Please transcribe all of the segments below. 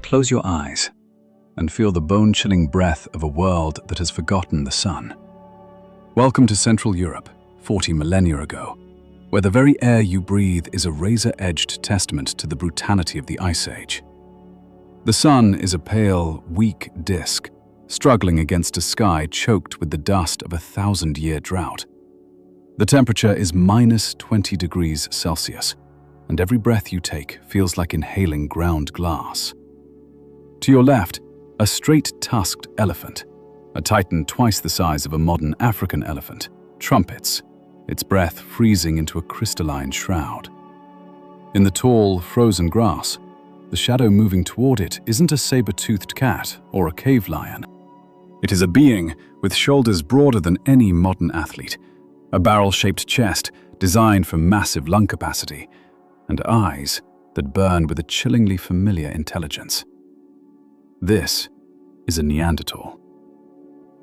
Close your eyes and feel the bone-chilling breath of a world that has forgotten the sun. Welcome to Central Europe, 40 millennia ago, where the very air you breathe is a razor-edged testament to the brutality of the Ice Age. The sun is a pale, weak disk, struggling against a sky choked with the dust of a 1,000-year drought. The temperature is minus 20 degrees Celsius, and every breath you take feels like inhaling ground glass. To your left, a straight-tusked elephant, a titan twice the size of a modern African elephant, trumpets, its breath freezing into a crystalline shroud. In the tall, frozen grass, the shadow moving toward it isn't a saber-toothed cat or a cave lion. It is a being with shoulders broader than any modern athlete, a barrel-shaped chest designed for massive lung capacity, and eyes that burn with a chillingly familiar intelligence. This is a Neanderthal.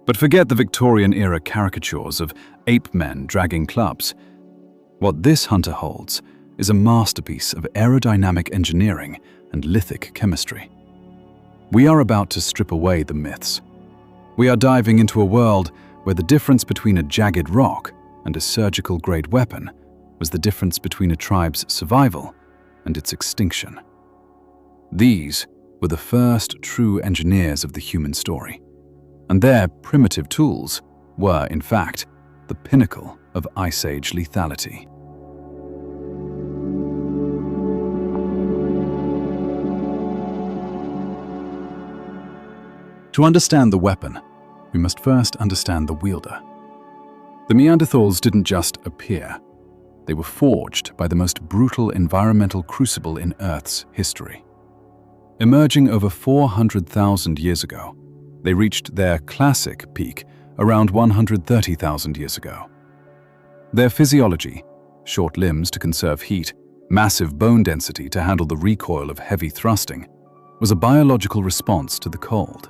But forget the Victorian-era caricatures of ape men dragging clubs. What this hunter holds is a masterpiece of aerodynamic engineering and lithic chemistry. We are about to strip away the myths. We are diving into a world where the difference between a jagged rock and a surgical-grade weapon was the difference between a tribe's survival and its extinction. These were the first true engineers of the human story, and their primitive tools were, in fact, the pinnacle of Ice Age lethality. To understand the weapon, we must first understand the wielder. The Neanderthals didn't just appear. They were forged by the most brutal environmental crucible in Earth's history. Emerging over 400,000 years ago, they reached their classic peak around 130,000 years ago. Their physiology, short limbs to conserve heat, massive bone density to handle the recoil of heavy thrusting, was a biological response to the cold.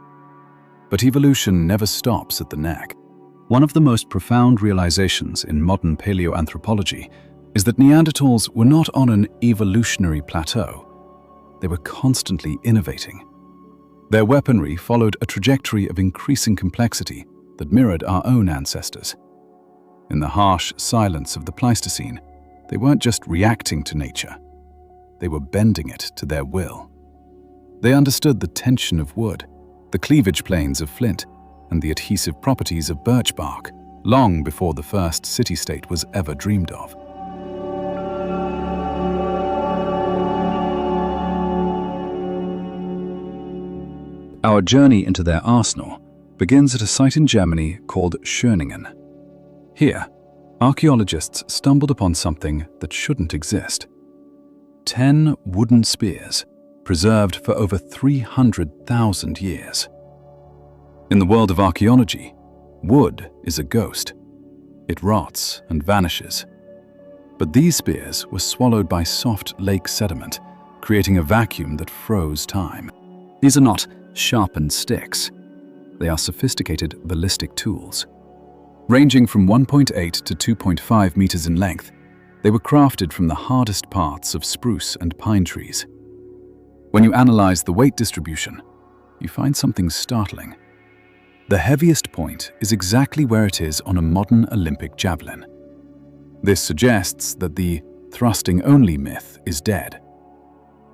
But evolution never stops at the neck. One of the most profound realizations in modern paleoanthropology is that Neanderthals were not on an evolutionary plateau. They were constantly innovating. Their weaponry followed a trajectory of increasing complexity that mirrored our own ancestors. In the harsh silence of the Pleistocene, they weren't just reacting to nature. They were bending it to their will. They understood the tension of wood, the cleavage planes of flint, and the adhesive properties of birch bark, long before the first city-state was ever dreamed of. Our journey into their arsenal begins at a site in Germany called Schöningen. Here, archaeologists stumbled upon something that shouldn't exist. 10 wooden spears, preserved for over 300,000 years. In the world of archaeology, wood is a ghost. It rots and vanishes. But these spears were swallowed by soft lake sediment, creating a vacuum that froze time. These are not sharpened sticks. They are sophisticated ballistic tools. Ranging from 1.8 to 2.5 meters in length, they were crafted from the hardest parts of spruce and pine trees. When you analyze the weight distribution, you find something startling. The heaviest point is exactly where it is on a modern Olympic javelin. This suggests that the thrusting-only myth is dead.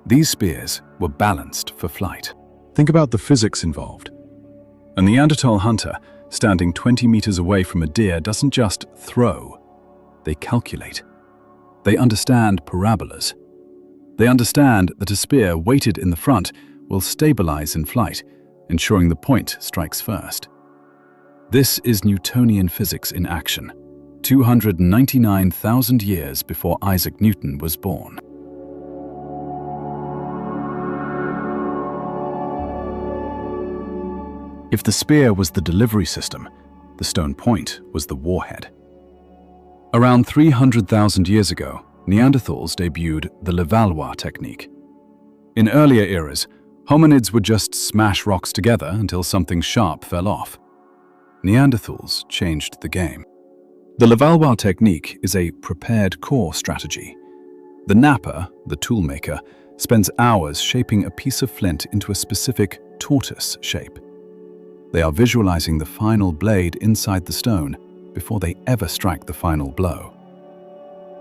These spears were balanced for flight. Think about the physics involved. A Neanderthal hunter standing 20 meters away from a deer doesn't just throw, they calculate. They understand parabolas. They understand that a spear weighted in the front will stabilize in flight, ensuring the point strikes first. This is Newtonian physics in action, 299,000 years before Isaac Newton was born. If the spear was the delivery system, the stone point was the warhead. Around 300,000 years ago, Neanderthals debuted the Levallois technique. In earlier eras, hominids would just smash rocks together until something sharp fell off. Neanderthals changed the game. The Levallois technique is a prepared core strategy. The napper, the toolmaker, spends hours shaping a piece of flint into a specific tortoise shape. They are visualizing the final blade inside the stone before they ever strike the final blow.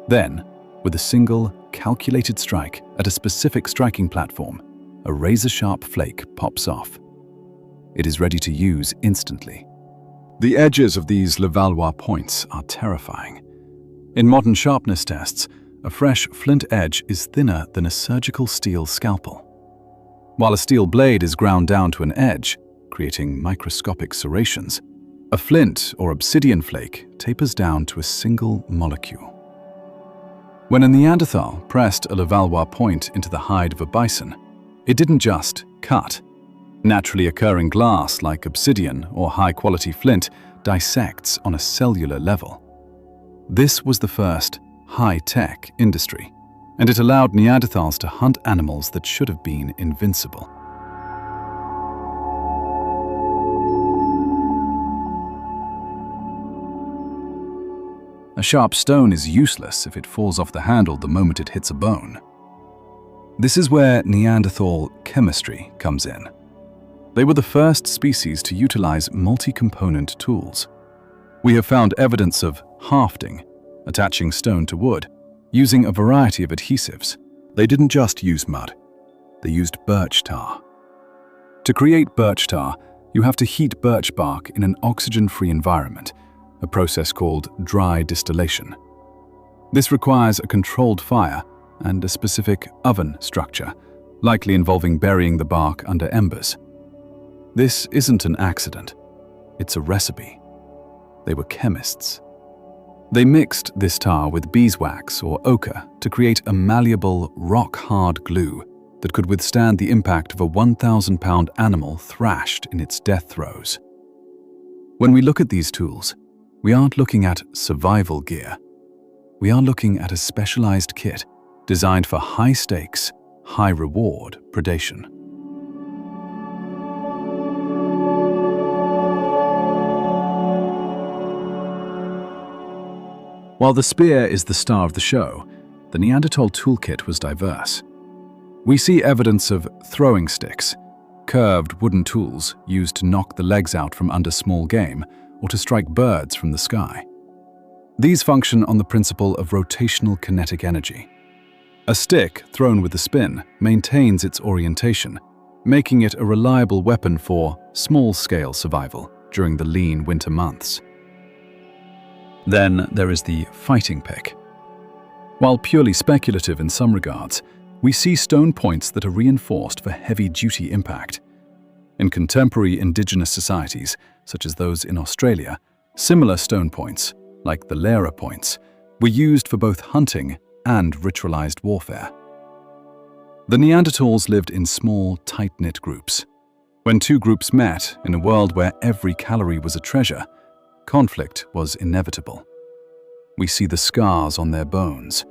Then, with a single, calculated strike at a specific striking platform, a razor-sharp flake pops off. It is ready to use instantly. The edges of these Levallois points are terrifying. In modern sharpness tests, a fresh flint edge is thinner than a surgical steel scalpel. While a steel blade is ground down to an edge, creating microscopic serrations, a flint or obsidian flake tapers down to a single molecule. When a Neanderthal pressed a Levallois point into the hide of a bison, it didn't just cut. Naturally occurring glass like obsidian or high-quality flint dissects on a cellular level. This was the first high-tech industry, and it allowed Neanderthals to hunt animals that should have been invincible. A sharp stone is useless if it falls off the handle the moment it hits a bone. This is where Neanderthal chemistry comes in. They were the first species to utilize multi-component tools. We have found evidence of hafting, attaching stone to wood, using a variety of adhesives. They didn't just use mud, they used birch tar. To create birch tar, you have to heat birch bark in an oxygen-free environment, a process called dry distillation. This requires a controlled fire and a specific oven structure, likely involving burying the bark under embers. This isn't an accident, it's a recipe. They were chemists. They mixed this tar with beeswax or ochre to create a malleable, rock-hard glue that could withstand the impact of a 1,000-pound animal thrashed in its death throes. When we look at these tools, we aren't looking at survival gear. We are looking at a specialized kit designed for high-stakes, high-reward predation. While the spear is the star of the show, the Neanderthal toolkit was diverse. We see evidence of throwing sticks, curved wooden tools used to knock the legs out from under small game or to strike birds from the sky. These function on the principle of rotational kinetic energy. A stick thrown with a spin maintains its orientation, making it a reliable weapon for small-scale survival during the lean winter months. Then there is the fighting pick. While purely speculative in some regards, we see stone points that are reinforced for heavy-duty impact. In contemporary indigenous societies, such as those in Australia, similar stone points, like the Lara points, were used for both hunting and ritualized warfare. The Neanderthals lived in small, tight-knit groups. When two groups met in a world where every calorie was a treasure, conflict was inevitable. We see the scars on their bones,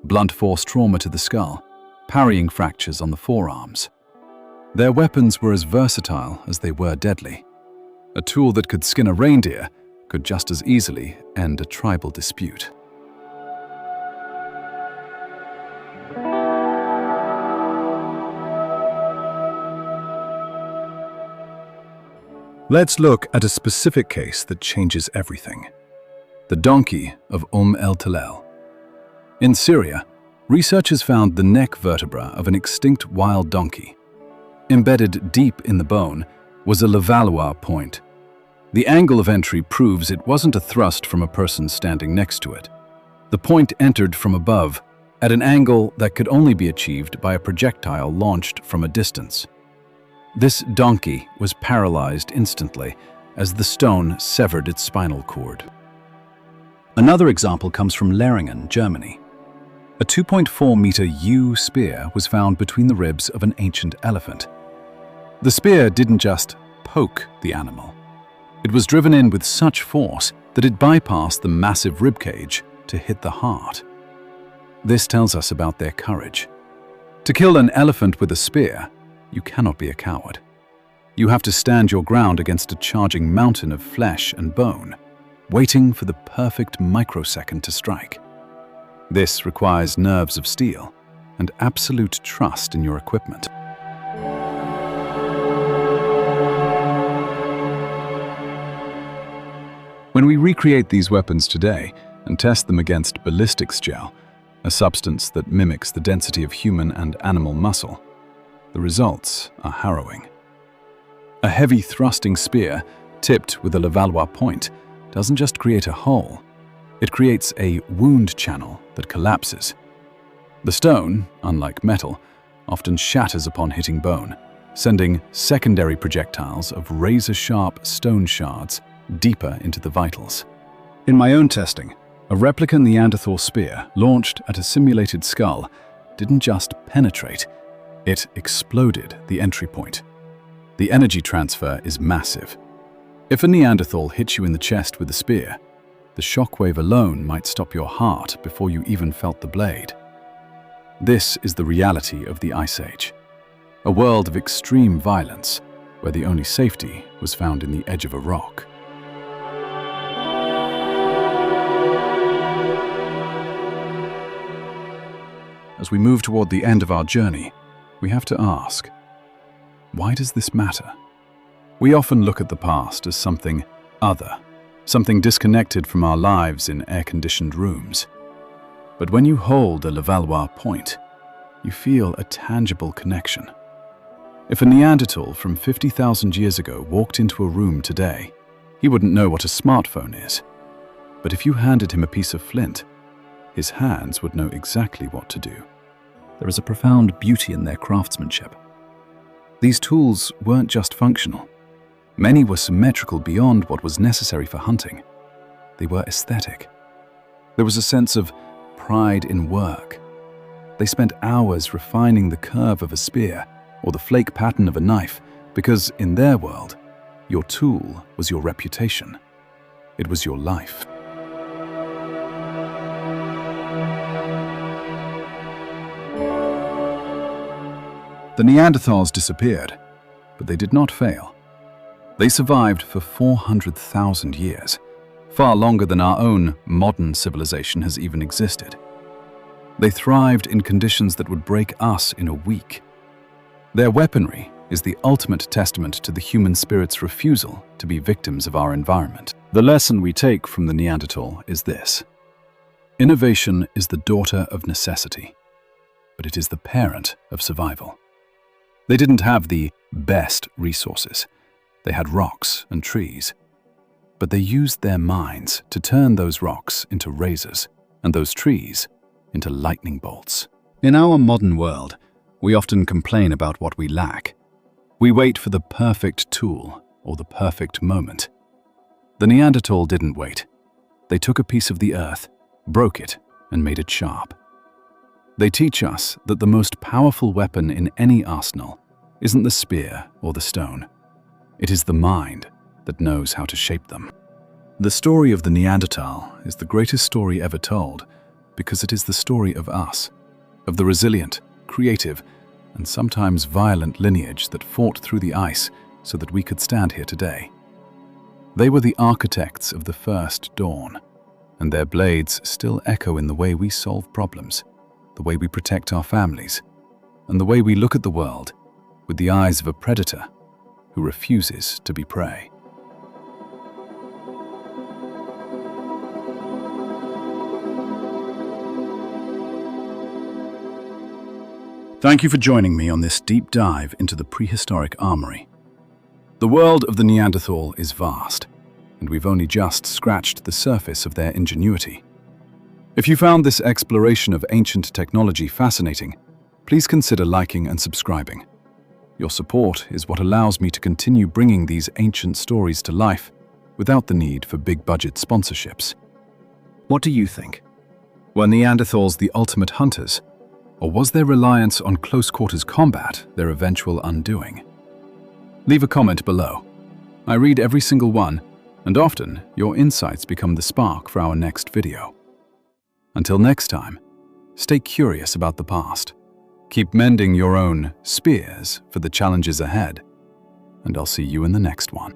blunt force trauma to the skull, parrying fractures on the forearms. Their weapons were as versatile as they were deadly. A tool that could skin a reindeer could just as easily end a tribal dispute. Let's look at a specific case that changes everything. The donkey of el-Talel. In Syria, researchers found the neck vertebra of an extinct wild donkey. Embedded deep in the bone was a Levallois point. The angle of entry proves it wasn't a thrust from a person standing next to it. The point entered from above, at an angle that could only be achieved by a projectile launched from a distance. This donkey was paralyzed instantly as the stone severed its spinal cord. Another example comes from Schöningen, Germany. A 2.4-meter yew spear was found between the ribs of an ancient elephant. The spear didn't just poke the animal. It was driven in with such force that it bypassed the massive ribcage to hit the heart. This tells us about their courage. To kill an elephant with a spear, you cannot be a coward. You have to stand your ground against a charging mountain of flesh and bone, waiting for the perfect microsecond to strike. This requires nerves of steel, and absolute trust in your equipment. When we recreate these weapons today and test them against ballistics gel, a substance that mimics the density of human and animal muscle, the results are harrowing. A heavy thrusting spear, tipped with a Levallois point, doesn't just create a hole, it creates a wound channel that collapses. The stone, unlike metal, often shatters upon hitting bone, sending secondary projectiles of razor-sharp stone shards deeper into the vitals. In my own testing, a replica Neanderthal spear launched at a simulated skull didn't just penetrate, it exploded the entry point. The energy transfer is massive. If a Neanderthal hits you in the chest with a spear, the shockwave alone might stop your heart before you even felt the blade. This is the reality of the Ice Age, a world of extreme violence where the only safety was found in the edge of a rock. As we move toward the end of our journey, we have to ask, why does this matter? We often look at the past as something other, something disconnected from our lives in air-conditioned rooms. But when you hold a Levallois point, you feel a tangible connection. If a Neanderthal from 50,000 years ago walked into a room today, he wouldn't know what a smartphone is. But if you handed him a piece of flint, his hands would know exactly what to do. There is a profound beauty in their craftsmanship. These tools weren't just functional. Many were symmetrical beyond what was necessary for hunting. They were aesthetic. There was a sense of pride in work. They spent hours refining the curve of a spear or the flake pattern of a knife because, in their world, your tool was your reputation. It was your life. The Neanderthals disappeared, but they did not fail. They survived for 400,000 years, far longer than our own modern civilization has even existed. They thrived in conditions that would break us in a week. Their weaponry is the ultimate testament to the human spirit's refusal to be victims of our environment. The lesson we take from the Neanderthal is this: innovation is the daughter of necessity, but it is the parent of survival. They didn't have the best resources. They had rocks and trees. But they used their minds to turn those rocks into razors and those trees into lightning bolts. In our modern world, we often complain about what we lack. We wait for the perfect tool or the perfect moment. The Neanderthal didn't wait. They took a piece of the earth, broke it, and made it sharp. They teach us that the most powerful weapon in any arsenal isn't the spear or the stone. It is the mind that knows how to shape them. The story of the Neanderthal is the greatest story ever told because it is the story of us, of the resilient, creative, and sometimes violent lineage that fought through the ice so that we could stand here today. They were the architects of the first dawn, and their blades still echo in the way we solve problems, the way we protect our families, and the way we look at the world with the eyes of a predator who refuses to be prey. Thank you for joining me on this deep dive into the prehistoric armory. The world of the Neanderthal is vast, and we've only just scratched the surface of their ingenuity. If you found this exploration of ancient technology fascinating, please consider liking and subscribing. Your support is what allows me to continue bringing these ancient stories to life without the need for big-budget sponsorships. What do you think? Were Neanderthals the ultimate hunters, or was their reliance on close-quarters combat their eventual undoing? Leave a comment below. I read every single one, and often your insights become the spark for our next video. Until next time, stay curious about the past. Keep mending your own spears for the challenges ahead, and I'll see you in the next one.